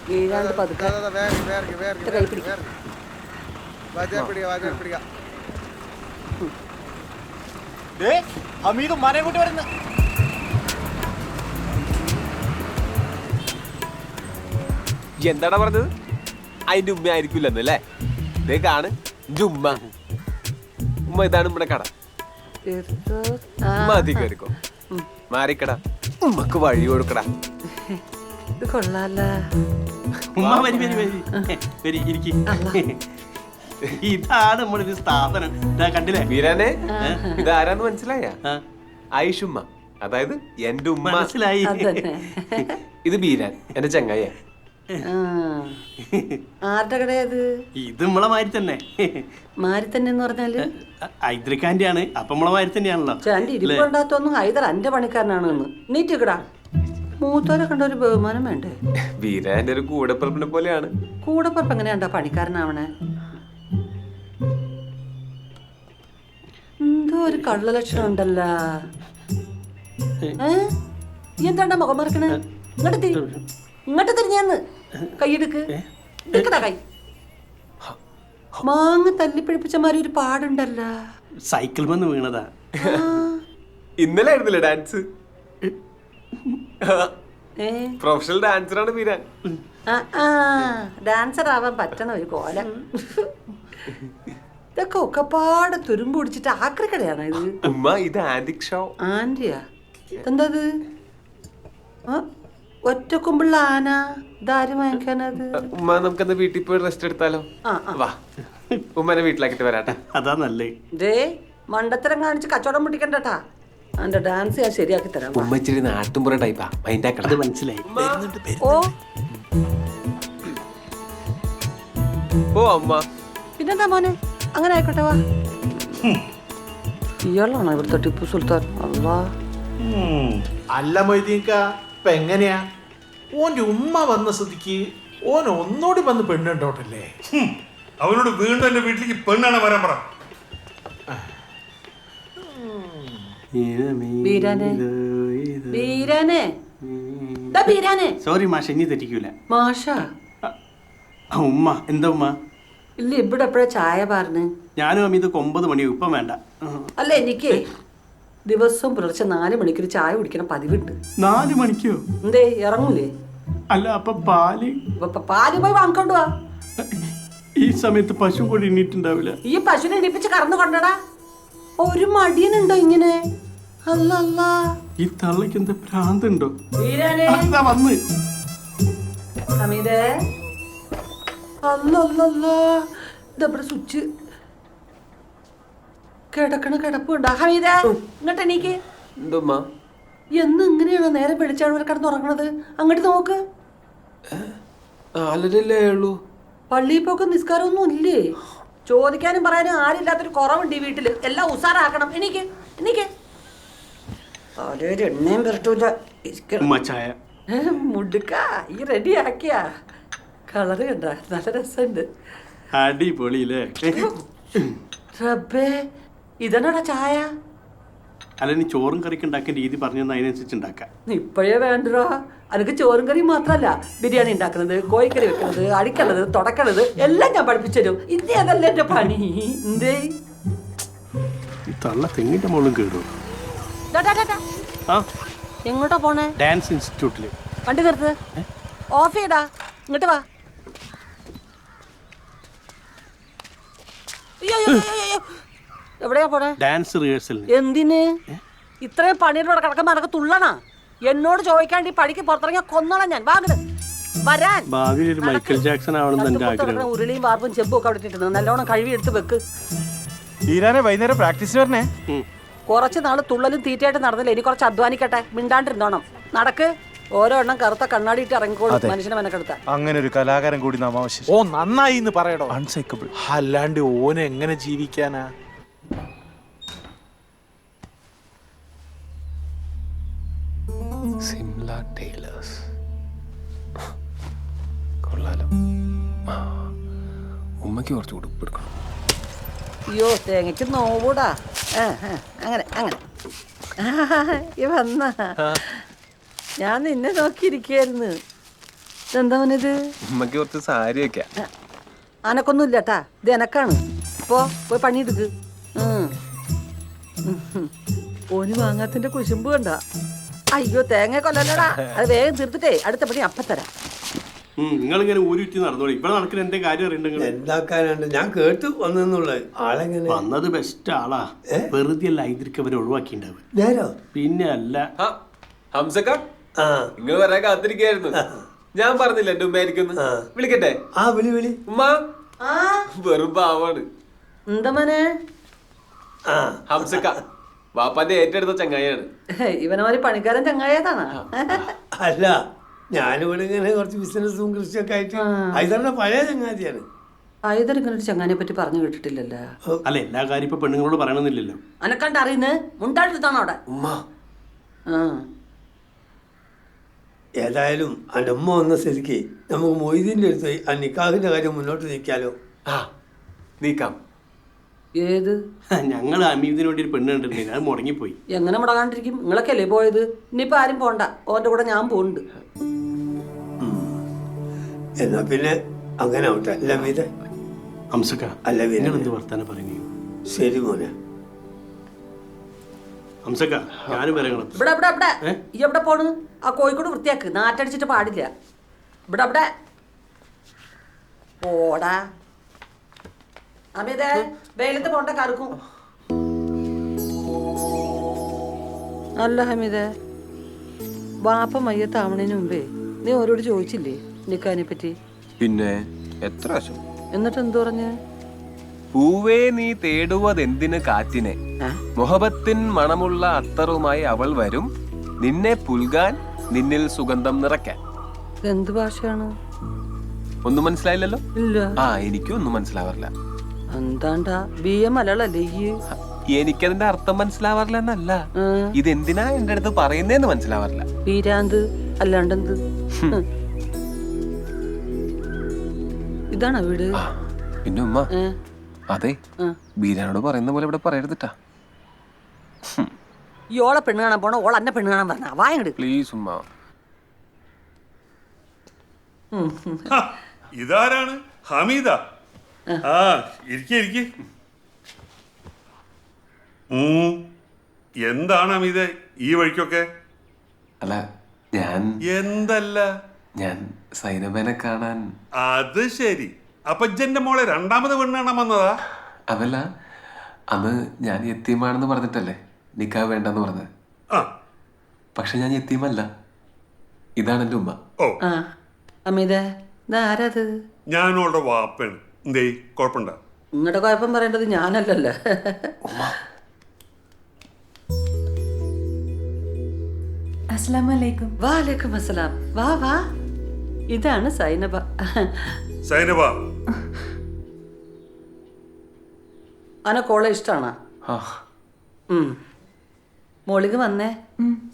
വീഴാണ്ട് പതുക്കെ കൈ പിടിക്കും. ഹമീദ് ഉമ്മാനെ കൂട്ടി വരുന്നു. എന്താടാ പറഞ്ഞത്? അതിന്റെ ഉമ്മ ആയിരിക്കില്ലെന്നല്ലേ? ഇതേ കാണ് ഉമ്മ. ഉമ്മ ഇതാണ് നമ്മുടെ കട. മതി കയറിക്കോ, മാറിക്കടാ, ഉമ്മക്ക് വഴി കൊടുക്കടാ. ഇത് കൊള്ളാല. ഉമ്മ വരി വരി വരി വരി ഇരിക്കും. ഇതാണ് നമ്മളൊരു സ്ഥാപനം. കണ്ടില്ലേ വീരാനെ? ഇതാരാന്ന് മനസ്സിലായ? ആയിഷുമ്മ, അതായത് എന്റെ ഉമ്മ. മനസ്സിലായി. ഇത് ബീരാൻ, എന്റെ ചങ്ങായ. ആരുടെ കടയത്? ഇത് നമ്മളെ മാതിരി തന്നെ. മാരി തന്നെ എന്ന് പറഞ്ഞാല് ഹൈദരക്കാന്റെ ആണ്. അപ്പൊ നമ്മളെ മാതിരി തന്നെയാണല്ലോ. ചാന്റെ ഇരിപ്പുണ്ടാത്തൊന്നും ഹൈദർ എന്റെ പണിക്കാരനാണ്. നീറ്റിക്കടാ, മൂത്തോരെ കണ്ട ഒരു ബഹുമാനം വേണ്ടേ? ബീരാന്റെ ഒരു കൂടപ്പറപ്പിനെ പോലെയാണ്. കൂടപ്പറപ്പ് എങ്ങനെയാണ്ടാ പണിക്കാരനാവണേ? എന്തോ ഒരു കള്ള ലക്ഷണം ഉണ്ടല്ലോ. എന്താണ്ടാ മുഖം മറക്കണേ? ഇങ്ങോട്ട് തിരിഞ്ഞെന്ന് കൈയെടുക്ക്. എടുക്കടാ കൈ. മാങ്ങ തല്ലിപ്പിടിപ്പിച്ചമാരി ഒരു പാടുണ്ടല്ലോ. സൈക്കിൾ വന്ന് വീണതാ. ഇന്നലെ ആയിരുന്നില്ലേ ഡാൻസ്? പ്രൊഫഷണൽ ഡാൻസറാണ് ബീരാൻ. ഡാൻസർ ആവാൻ പറ്റണ ഒരു കോലം. ഇതൊക്കെ ഒക്കെപ്പാടെ തുരുമ്പ് പിടിച്ചിട്ട് ആക്രിക്കടയാണ് ഇത്. ഉമ്മ, ഇത് ആന്റിക് ഷോ. ആന്റിയാ? എന്താ ഒറ്റക്കൊമ്പുള്ള ആന? ഇതാരും വാങ്ങിക്കാനത്? ഉമ്മ, നമുക്കെന്താ വീട്ടിൽ പോയി റെസ്റ്റ് എടുത്താലോ? വാ, ഉമ്മനെ വീട്ടിലാക്കിട്ട് വരാട്ടെ. അതാ നല്ലേ. ദേ മണ്ടത്തരം കാണിച്ച് കച്ചവടം പിടിക്കണ്ടട്ടാ. എന്റെ ഡാൻസ് ഞാൻ ശരിയാക്കി തരാം. ഉമ്മ ഇച്ചിരി നാട്ടുമ്പുറ ടൈപ്പാ, മൈൻഡാക്കണത്. മനസ്സിലായി. ഓ ഓ അമ്മ, പിന്നെന്താ മോനെ? അങ്ങനെ ആയിക്കോട്ടെ, വാ. ഇയാളാണോ ഇവിടുത്തെ ടിപ്പു സുൽത്താൻ? അല്ലാ. അല്ല മൊയ്തീൻക, ഇപ്പൊ എങ്ങനെയാ? ഓന്റെ ഉമ്മ വന്ന സ്ഥിതിക്ക് ഓൻ ഒന്നോടി വന്ന് പെണ്ണുണ്ടോട്ടല്ലേ? അവനോട് വീണ്ടും എന്റെ വീട്ടിലേക്ക് പെണ്ണാണ് വരാൻ പറ. സോറി മാഷ, ഇനി തെറ്റിക്കൂല. മാഷ ഉമ്മ. എന്താ ഉമ്മ? ഇല്ല, ഇവിടെ എപ്പോഴാ ചായ പറഞ്ഞ്? ഞാനും അമ്മ ഇത് 9 മണി ഇപ്പം വേണ്ട. അല്ല, എനിക്ക് ദിവസവും പുലർച്ചെ 4 മണിക്കൊരു ചായ കുടിക്കണം പതിവുണ്ട്. 4 മണിക്കോ? എന്തേ ഇറങ്ങൂലേ? അല്ല, അപ്പൊ പാല്? പാല് പോയി വാങ്ങിക്കൊണ്ട് വാ. ഈ സമയത്ത് പശു കൂടി എണീറ്റുണ്ടാവില്ല. ഈ പശുവിനെ എണീപ്പിച്ച് കറന്നു കൊണ്ടടാ. ഒരു മടിയനുണ്ടോ ഇങ്ങനെ? അല്ല, ഈ തള്ളക്ക് എന്താ ഭ്രാന്തുണ്ടോ? വന്ന് ഇതെവിടെ സ്വിച്ച്? കിടക്കണ കിടപ്പുണ്ടോ? ഹമീദേ, ഇങ്ങോട്ട് എണീക്ക്. എന്ന് ഇങ്ങനെയാണോ നേരെ വെളിച്ചാണ് കിടന്നുറങ്ങണത്? അങ്ങോട്ട് നോക്ക്. പള്ളിയിൽ പോക്ക് നിസ്കാരമൊന്നും ഇല്ലേ? ചോദിക്കാനും പറയാനും ആരില്ലാത്തൊരു കുറവുണ്ട് ഈ വീട്ടില്. എല്ലാം ഉസാറാക്കണം. എണീക്ക്. എണ്ണയും പെരട്ടൂല. മുടുക്ക ഈ റെഡി ആക്കിയ കളറ് കണ്ട നല്ല രസമുണ്ട്. അടിപൊളിയില്ലേ? റബ്ബേ, ഇതന്നെടാ ചായ? അല്ല, നീ ചോറും കറിക്ക് ഉണ്ടാക്കേണ്ട രീതി പറഞ്ഞു അതിനനുസരിച്ച് ഉണ്ടാക്കാം. ഇപ്പോഴേ വേണ്ടോ? അനക്ക് ചോറും കറിയും മാത്രല്ല, ബിരിയാണി ഉണ്ടാക്കുന്നത്, കോഴിക്കറി വെക്കുന്നത്, അടിക്കണത്, തുടക്കണത് എല്ലാം ഞാൻ പഠിപ്പിച്ചു തരും. ഇത് അതല്ല എന്റെ പണി. എന്തേ തള്ള തെങ്ങിന്റെ മോളും കേടു. എങ്ങോട്ടാ പോണേ? ഡാൻസ് ഇൻസ്റ്റിറ്റ്യൂട്ടില്. വണ്ടി നിർത്ത്. ഓഫ് ചെയ്താ. ഇങ്ങോട്ട് വാ. എവിടെയാ പോണേ? Dance rehearsal. എന്തിന്? ഇത്രയും പണിയിലൂടെ കിടക്കുമ്പോ അനക്ക് തുള്ളണ? എന്നോട് ചോദിക്കാണ്ട് ഈ പടിക്ക് പുറത്തിറങ്ങിയ കൊന്നോളാം ഞാൻ. വാങ്ങട് വരാൻ. ഭാവിയിൽ ഒരു മൈക്കൽ ജാക്സൺ ആവണമെന്ന് എന്റെ ആഗ്രഹം. ഉരുളിയും വാർപ്പും ചെമ്പും ഒക്കെ അവിടെ ഇട്ടിട്ടുണ്ട്. നല്ലോണം കഴുകി എടുത്ത് വെക്ക്. വൈകുന്നേരം പ്രാക്ടീസിന് വരണേ. കുറച്ച് നാള് തുള്ളലും തീറ്റയായിട്ട് നടന്നില്ല. ഇനി കുറച്ച് അധ്വാനിക്കട്ടെ. മിണ്ടാണ്ടിരുന്നോണം. നടക്ക്. ഓരോ എണ്ണം കറുത്ത കണ്ണാടിയിട്ട് ഇറങ്ങിക്കോളും മനുഷ്യനെ മെനക്കെടുത്ത. അങ്ങനെ ഒരു കലാകാരൻ കൂടി നാം ആവശ്യം. ഓ നന്നായി എന്ന് പറയടോ. അൺസൈക്കബിൾ. അല്ലാണ്ട് ഓനെ എങ്ങനെ ജീവിക്കാനാ? സിംല ടൈലേഴ്സ് കൊള്ളാലോ. ഉമ്മക്ക് കുറച്ച് ഉടുപ്പ് എടുക്കണം. അയ്യോ, തേങ്ങയ്ക്ക് നോവൂടാ. അങ്ങനെ അങ്ങനെ. いや、まあ。 ഞാൻ നിന്നെ നോക്കിയിരിക്കായിരുന്നു. いや、まあ。 ഞാൻ നിന്നെ നോക്കിയിരിക്കായിരുന്നു. いや、まあ。 ഞാൻ നിന്നെ നോക്കിയിരിക്കായിരുന്നു. いや、まあ。 ഞാൻ നിന്നെ നോക്കിയിരിക്കായിരുന്നു. いや、まあ。 ഞാൻ ഇതെന്താ മോനിത്? ഉമ്മക്ക് കുറച്ച് സാരി വെക്കാം. അനക്കൊന്നും ഇല്ലട്ടാ, ഇത് എനക്കാണ്. പോയി പണിയെടുക്ക്. ഓന് വാങ്ങാത്തിന്റെ കുശുമ്പ് കണ്ട. അയ്യോ തേങ്ങ കൊല്ലല്ലടാ, അത് വേഗം തീർത്തിട്ടേ അടുത്ത പണി അപ്പത്തരാം. നിങ്ങളിങ്ങനെ ഊരുറ്റി നടന്നോളി. ഇവിടെ നടക്കുന്ന എന്റെ കാര്യം അറിയണ്ടെങ്കിൽ എന്താക്കാനുണ്ട്? ഞാൻ കേട്ടു വന്നെന്നുള്ളത്. ആളെങ്ങനെ വന്നത് ബെസ്റ്റ് ആളാ. വെറുതെ അല്ല ഇതിരിക്ക് അവരെ ഒഴിവാക്കിണ്ടാവും. നേരോ? പിന്നെ അല്ല ഹംസക്ക, ആ നിങ്ങൾ വരാൻ കാത്തിരിക്കായിരുന്നു. ഞാൻ പറഞ്ഞില്ല എന്റെ ഉമ്മയായിരിക്കും. വിളിക്കട്ടെ? ആ വിളി വിളി. ഉമ്മ വെറും പാവാണ്. എന്താ മോനെ? ആ ഹംസക്ക വാപ്പാന്റെ ഏറ്റെടുത്ത ചങ്ങായിയാണ്. ഇവനമാര് പണിക്കാരൻ ചങ്ങായതാണ്. അല്ല, ഞാനിവിടെ ഇങ്ങനെ കുറച്ച് ബിസിനസ്സും കൃഷിയൊക്കെ ആയിട്ട് ഹൈദറിന്റെ പഴയ ചങ്ങാതിയാണ്. ആയുധർ ഇങ്ങനെ ഒരു ചങ്ങാനെ പറ്റി പറഞ്ഞു കേട്ടിട്ടില്ലല്ലോ. അല്ല, എല്ലാ കാര്യം ഇപ്പൊ പെണ്ണുങ്ങളോട് പറയണമെന്നില്ലല്ലോ. അനക്കണ്ട അറിയുന്നത് മുണ്ടാടുത്താണോ അവിടെ? ഉമ്മ ആ ഏതായാലും എൻ്റെ ഉമ്മ വന്ന സ്ഥിതിക്ക് നമുക്ക് മൊയ്തീൻ്റെ അടുത്ത് ആ നിക്കാഹിന്റെ കാര്യം മുന്നോട്ട് നീക്കാലോ? ആ നീക്കാം. ഏത്? ഞങ്ങൾ അമീദിന് വേണ്ടി ഒരു പെണ്ണ് കണ്ടിട്ടുണ്ടെങ്കിൽ അത് മുടങ്ങിപ്പോയി. എങ്ങനെ മുടങ്ങാണ്ടിരിക്കും? നിങ്ങളൊക്കെ അല്ലേ പോയത്? ഇനിയിപ്പോ ആരും പോണ്ട, ഓന്റെ കൂടെ ഞാൻ പോകുന്നുണ്ട്. എന്നാ പിന്നെ അങ്ങനെ ആവട്ടെ. അല്ല മീത ഹംസക്ക, അല്ല നിങ്ങൾ എന്ത് വർത്താനം പറയുന്നു? ശരി മോനെ. ഹംസക്ക, ഞാനും വരങ്ങളും. ഇവിടെ ഇവിടെ ഇവിടെ ഈ എവിടെ പോണ്? ആ കോഴിക്കോട് വൃത്തിയാക്ക്, നാറ്റടിച്ചിട്ട് പാടില്ല. ഇവിടെ ഇവിടെ പോടാ. അമിതേ വെയിലത്ത് പോണ്ട കറുക്കും. അല്ല ഹമീദേ, വാപ്പ മയ്യത്താവണേന് മുമ്പേ നീ ഓരോട് ചോദിച്ചില്ലേ നിക്കാനെ പറ്റി? പിന്നെ എത്ര വശം? എന്നിട്ട് എന്തു പറഞ്ഞ്? പൂവേ നീ തേടുവതെന്തിന് കാറ്റിനെ, മുഹബത്തിൻ മണമുള്ള അത്തറുമായി അവൾ വരും, നിന്നെ പുൽകാൻ നിന്നിൽ സുഗന്ധം നിറയ്ക്കാൻ. എന്ത് ഭാഷയാണ്? ഒന്നും മനസ്സിലായില്ലല്ലോ? ഇല്ല. ആ എനിക്കും ഒന്നും മനസ്സിലാവാറില്ല. എന്താണ്ടാ BA മലയാളല്ലേ ഈ? എനിക്കതിന്റെ അർത്ഥം മനസ്സിലാവാറില്ല എന്നല്ല, ഇതെന്തിനാ എന്റെ അടുത്ത് പറയുന്നേന്ന് മനസ്സിലാവാറില്ല. പീരാന്ത് അല്ലാണ്ടെന്ത്? ഇതാണോ വീട്? പിന്നെ ഉമ്മ, അതെ ബീരാനോട് പറയുന്ന പോലെ ഇവിടെ പറയരുതിട്ടാ. ഈ ഓളെ പെണ്ണ് കാണാൻ പോണ ഓൾ എന്നെ പെണ്ണ് കാണാൻ പറഞ്ഞ വായങ്ങട് പ്ലീസ് ഉമ്മ. ഇതാരാണ്? ഹമീദ. ആ ഇരിക്കെ. എന്താണ് ഹമീദ ഈ വഴിക്കൊക്കെ? അല്ല എന്തല്ല ഞാൻ സൈനബേനെ കാണാൻ. അത് ശരി. അപ്പൊ ഇജ്ജന്റെ മോളെ രണ്ടാമത് പെണ്ണ് കാണാൻ വന്നതാ? അതല്ല, അന്ന് ഞാൻ യത്തീമാണെന്ന് പറഞ്ഞിട്ടല്ലേ നിക്കാ വേണ്ടെന്ന് പറഞ്ഞത്. പക്ഷെ ഞാൻ യത്തീമല്ല, ഇതാണ് എന്റെ ഉമ്മ. ഓ അമിതേ, ആരാത്? ഞാനോളുടെ വാപ്പയാണ്. എന്തേ കുഴപ്പമുണ്ടോ? നിങ്ങളുടെ കുഴപ്പം പറയേണ്ടത് ഞാനല്ലല്ലോ. അസ്സലാമലൈക്കും. വാലേക്കും അസ്സലാം. വാ വാ, ഇതാണ് സൈനബ. സൈനബ, അനക്കോളെ ഇഷ്ടാണോ? മോളിക്ക് വന്നേ.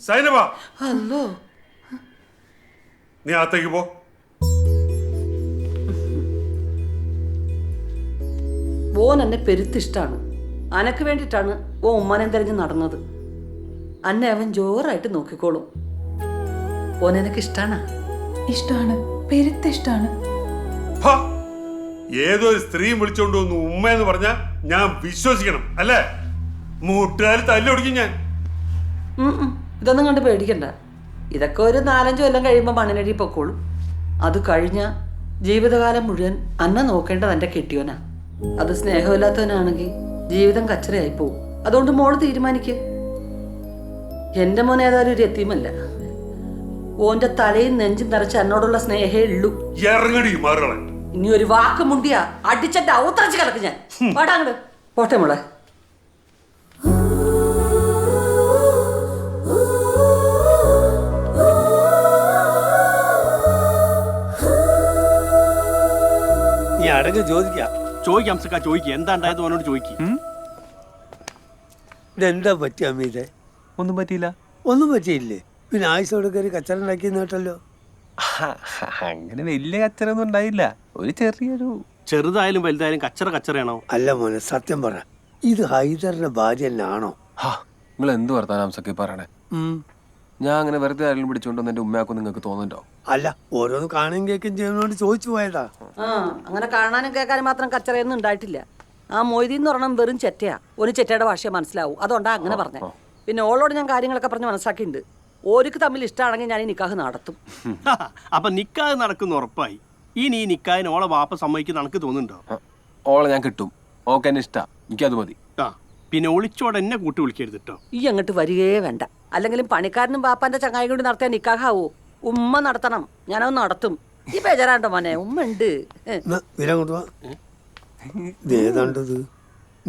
സൈനബ, അല്ലോ നീ അകത്തേക്ക് പോ. ഓൻ എന്നെ പെരുത്തിഷ്ടാണ്. അനക്ക് വേണ്ടിയിട്ടാണ് ഓ ഉമ്മാനെ തെരഞ്ഞ് നടന്നത്. അന്നെ അവൻ ജോറായിട്ട് നോക്കിക്കോളും. ഓൻ എനക്ക് ഇഷ്ടാണ്. ഇഷ്ടാണ്, പെരുത്തിഷ്ടാണ്. ഏതൊരു സ്ത്രീ വിളിച്ചോണ്ട് വന്നു ഉമ്മയെന്ന് പറഞ്ഞാ ഞാൻ വിശ്വസിക്കണം അല്ലേ? മൂട്ടുകാർ തല്ലൊടിക്കും ഞാൻ. ഇതൊന്നും കണ്ട് പേടിക്കണ്ട. ഇതൊക്കെ ഒരു 4-5 കൊല്ലം കഴിയുമ്പോൾ മണ്ണിനടി പൊക്കോളും. അത് കഴിഞ്ഞ ജീവിതകാലം മുഴുവൻ അന്ന നോക്കേണ്ടത് എൻ്റെ കെട്ടിയോനാ. അത് സ്നേഹമില്ലാത്തവനാണെങ്കിൽ ജീവിതം കച്ചറയായി പോവും. അതുകൊണ്ട് മോള് തീരുമാനിക്ക്. എൻ്റെ മോൻ ഏതായാലും ഒരു എത്തിയുമല്ല. ഓന്റെ തലയും നെഞ്ചും നിറച്ച് എന്നോടുള്ള സ്നേഹേ ഉള്ളൂ. ഇറങ്ങടി മാറുകളെ. ഇനി ഒരു വാക്ക് മുണ്ടിയാ അടിച്ചെന്റെ ഔത്തറച്ച് കിടക്കും ഞാൻ. പാടാ അങ്ങട്. പോട്ടെ മോളെ. നീ അടങ്ങ് ചോദിക്കാം. ചോദിക്കാം സക്ക, ചോദിക്കുക. എന്താ ഉണ്ടായത് അവനോട് ചോദിക്കും. ഇതെന്താ പറ്റിയ അമീതെ? ഒന്നും പറ്റിയില്ല. ഒന്നും പറ്റിയില്ലേ? പിന്നെ ആയുസോടെ കയറി കച്ചറ ഉണ്ടാക്കി കേട്ടല്ലോ. അങ്ങനെ വലിയ കച്ചറൊന്നും ഉണ്ടായില്ല, ഒരു ചെറിയൊരു. ചെറുതായാലും വലുതായാലും കച്ചറയാണോ? അല്ല മോനെ, സത്യം പറ, ഇത് ഹൈദറിന്റെ ഭാര്യ തന്നെയാണോ? നിങ്ങൾ എന്ത് വർത്താനം ഹംസക്ക പറയണേ? ഞാൻ അങ്ങനെ വെറുതെ ആരെങ്കിലും പിടിച്ചുകൊണ്ടൊന്നും എൻ്റെ ഉമ്മയാക്കും നിങ്ങൾക്ക് തോന്നുന്നുണ്ടോ? അല്ല ഓരോന്ന് കാണുകയും കേൾക്കുകയും ചെയ്യുന്നതുകൊണ്ട് ചോദിച്ചു പോയതാ. അങ്ങനെ കാണാനും കേൾക്കാനും മാത്രം കച്ചറയൊന്നും ഉണ്ടായിട്ടില്ല. ആ മൊയ്തീൻ എന്ന് പറഞ്ഞാൽ വെറും ചെറ്റയാ. ഒരു ചെറ്റയുടെ ഭാഷയെ മനസ്സിലാവും, അതുകൊണ്ടാ അങ്ങനെ പറഞ്ഞേ. പിന്നെ ഓളോട് ഞാൻ കാര്യങ്ങളൊക്കെ പറഞ്ഞ് മനസ്സിലാക്കിയിട്ടുണ്ട്. ഓർക്ക് തമ്മിൽ ഇഷ്ടമാണെങ്കിൽ ഞാൻ ഈ നിക്കാഹ് നടത്തും. അപ്പൊ നിക്കാഹ് നടക്കുന്ന ഉറപ്പായി. ഇനി ഈ നിക്കാഹിന് ഓളെ വാപ്പ സമ്മതിക്കുന്ന എനിക്ക് തോന്നുന്നുണ്ടോ? ഓളെ ഞാൻ കിട്ടും. ഓക്കെ എന്നെ ഇഷ്ടാ, എനിക്കത് മതി. ആ പിന്നെ ഒളിച്ചോടെ എന്നെ കൂട്ടി വിളിക്കരുത് കേട്ടോ. ഈ അങ്ങോട്ട് വരികയേ വേണ്ട. അല്ലെങ്കിലും പണിക്കാരനും ബാപ്പാന്റെ ചങ്ങായി കൂടി നടത്തിയ നിക്കാഹാവോ? ഉമ്മ നടത്തണം, ഞാനത് നടത്തും. ഈ ബേജാറാണ്ടോ മോനെ, ഉമ്മ ഉണ്ട്. വില കൊണ്ടുവാ. ഇതേതാണ്ടത്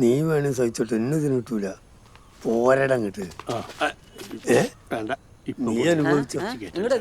നീ വേണേ സഹിച്ചോട്ടെ, എന്നെ ഇതിന് കിട്ടൂല. പോരടങ്ങട്ട് വേണ്ട നീ അനുഭവിച്ച ഇങ്ങോട്ട്